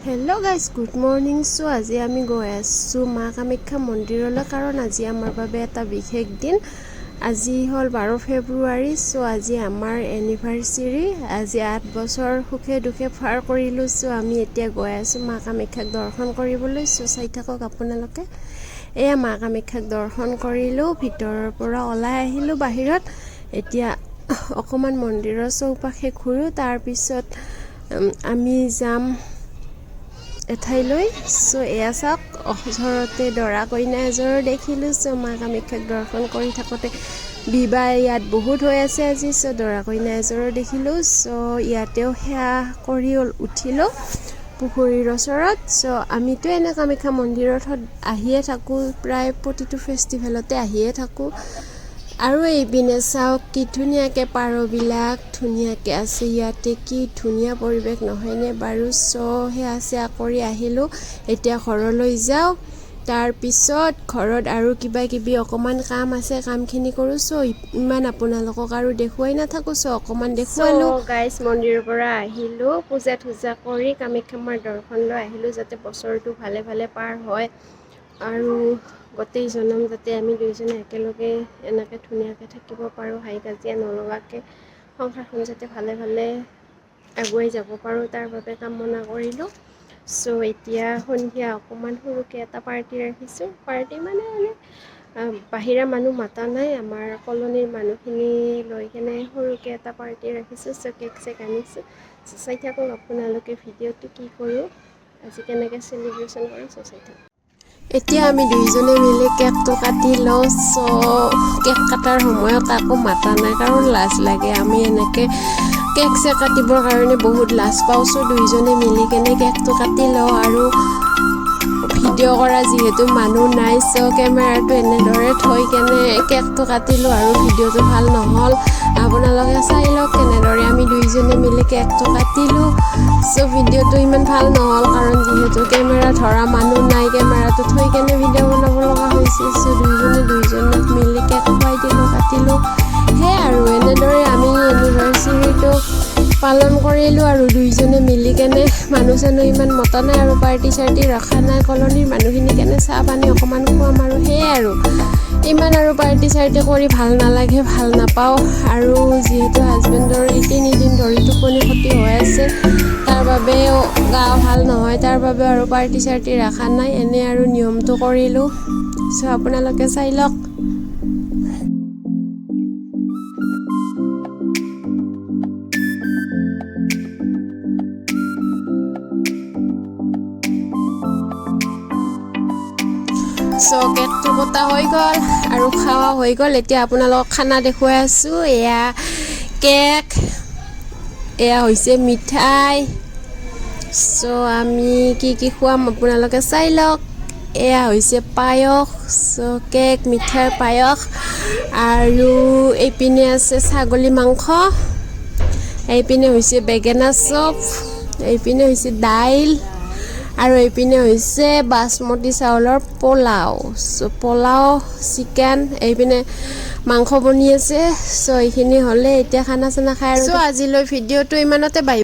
Hello guys, good morning. So আজি আমি গৈ আছো মা কামাখ্যা মন্দিৰলৈ কাৰণ আজি আমাৰ বাবে এটা বিশেষ দিন। আজি হল 12 ফেব্ৰুৱাৰী। সো আজি আমাৰ এনিভাৰসাৰী। আজি 8 বছৰ সুখে দুখে পাৰ কৰিলো। সো আমি এতিয়া গৈ আছো মা কামাখ্যাক দৰ্শন কৰিবলৈ। সো চাই থাকক আপোনালোকে। এয়া মা কামাখ্যাক দৰ্শন কৰিলো, ভিতৰৰ পৰা ওলাই আহিলো বাহিৰত। এতিয়া অকমান মন্দিৰৰ চৌপাশে ঘূৰো, তাৰ পিছত আমি যাম এঠাইলৈ। সো এয়া চাওক, ওচৰতে দৰা কইনা এযোৰ দেখিলো। সো মা কামাখ্যাক দৰ্শন কৰি থাকোঁতে বিবাহ ইয়াত বহুত হৈ আছে আজি। সো দৰা কইনা এযোৰ দেখিলো। সো ইয়াতেও সেৱা কৰি উঠিলো পুখুৰীৰ ওচৰত। সো আমিতো এনে কামাখ্যা মন্দিৰত আহিয়ে থাকোঁ, প্ৰায় প্ৰতিটো ফেষ্টিভেলতে আহিয়ে থাকোঁ। আৰু এইপিনে চাওক কি ধুনীয়াকৈ পাৰবিলাক ধুনীয়াকৈ আছে। ইয়াতে কি ধুনীয়া পৰিৱেশ নহয়নে বাৰু। সো সেয়া চেয়া কৰি আহিলোঁ। এতিয়া ঘৰলৈ যাওঁ, তাৰপিছত ঘৰত আৰু কিবা কিবি অকণমান কাম আছে, কামখিনি কৰোঁ। সো ইমান আপোনালোকক আৰু দেখুৱাই নাথাকোঁ। সো অকণমান দেখুৱালোঁ গাইজ। মন্দিৰৰ পৰা আহিলোঁ, পূজা থূজা কৰি কামাখ্যা মাৰ দৰ্শন লৈ আহিলোঁ, যাতে বছৰটো ভালে ভালে পাৰ হয় আৰু গোটেই জনম যাতে আমি দুইজনে একেলগে এনেকৈ ধুনীয়াকৈ থাকিব পাৰোঁ, হাই কাজিয়া নলগাকৈ সংসাৰখন যাতে ভালে ভালে আগুৱাই যাব পাৰোঁ, তাৰ বাবে কামনা কৰিলোঁ। সো এতিয়া সন্ধিয়া অকণমান সৰুকৈ এটা পাৰ্টি ৰাখিছোঁ। পাৰ্টি মানে বাহিৰা মানুহ মাতা নাই, আমাৰ কলনীৰ মানুহখিনি লৈ কেনে সৰুকৈ এটা পাৰ্টি ৰাখিছোঁ। সো কেক চেক আনিছোঁ। চাই থাকক আপোনালোকে ভিডিঅ'টো কি কৰোঁ, আজি কেনেকৈ চেলিব্ৰেশ্যন কৰোঁ। সো চাই থাকক। এতিয়া আমি দুইজনে মিলি কেকটো কাটি লওঁ। সো কেক কটাৰ সময়ত কাকো মাতা নাই, কাৰণ লাজ লাগে। আমি এনেকৈ কেক চেক কাটিবৰ কাৰণে বহুত লাজ পাওঁ। সো দুইজনে মিলি কেনে কেকটো কাটি লওঁ। আৰু ভিডিঅ' কৰা যিহেতু মানুহ নাই, সো কেমেৰাটো এনেদৰে থৈ কেনে কেকটো কাটিলোঁ। আৰু ভিডিঅ'টো ভাল নহ'ল, আপোনালোকে চাই লওক কেনেদৰে আমি দুইজনে মিলি কেকটো কাটিলোঁ। সো ভিডিঅ'টো ইমান ভাল নহ'ল, কাৰণ যিহেতু কেমেৰা ধৰা মানুহ নাই, কেমেৰাটো থৈ কেনে ভিডিঅ' বনাব লগা হৈছে। সো দুইজনক মিলি কেক খুৱাই দিলোঁ, কাটিলোঁ। সেয়াই আৰু এনেদৰে আমি এনিভাৰ্চাৰীটো পালন কৰিলোঁ আৰু দুইজনে মিলি কেনে। মানুহ চানুহ ইমান মতা নাই আৰু পাৰ্টি চাৰ্টি ৰখা নাই। কলনীৰ মানুহখিনি কেনে চাহ পানী অকণমান খুৱাম আৰু সেয়াই আৰু। ইমান আৰু পাৰ্টি চাৰ্টি কৰি ভাল নালাগে, ভাল নাপাওঁ। আৰু যিহেতু হাজবেণ্ডৰ 3 দিন ধৰি টোপনি ক্ষতি হৈ আছে, তাৰ বাবে গা ভাল নহয়, তাৰ বাবে আৰু পাৰ্টি চাৰ্টি ৰখা নাই, এনে আৰু নিয়মটো কৰিলোঁ। সো আপোনালোকে চাই লওক। সো কেকটো কটা হৈ গ'ল আৰু খোৱা হৈ গ'ল। এতিয়া আপোনালোকক খানা দেখুৱাই আছোঁ। এয়া কেক, এয়া হৈছে মিঠাই। সো আমি কি কি খুৱাম আপোনালোকে চাই লওক। এয়া হৈছে পায়স। সো কেক, মিঠাই, পায়স। আৰু এইপিনে আছে ছাগলী মাংস, এইপিনে হৈছে বেঙেনা চপ, এইপিনে হৈছে দাইল, আৰু এইপিনে হৈছে বাসমতি চাউলৰ পোলাও। সো পোলাও, চিকেন, এইপিনে মাংস বনি আছে। সো এইখিনি হ'লে এতিয়া খানা চানা খাই আৰু। সো আজিলৈ ভিডিঅ'টো ইমানতে বাই।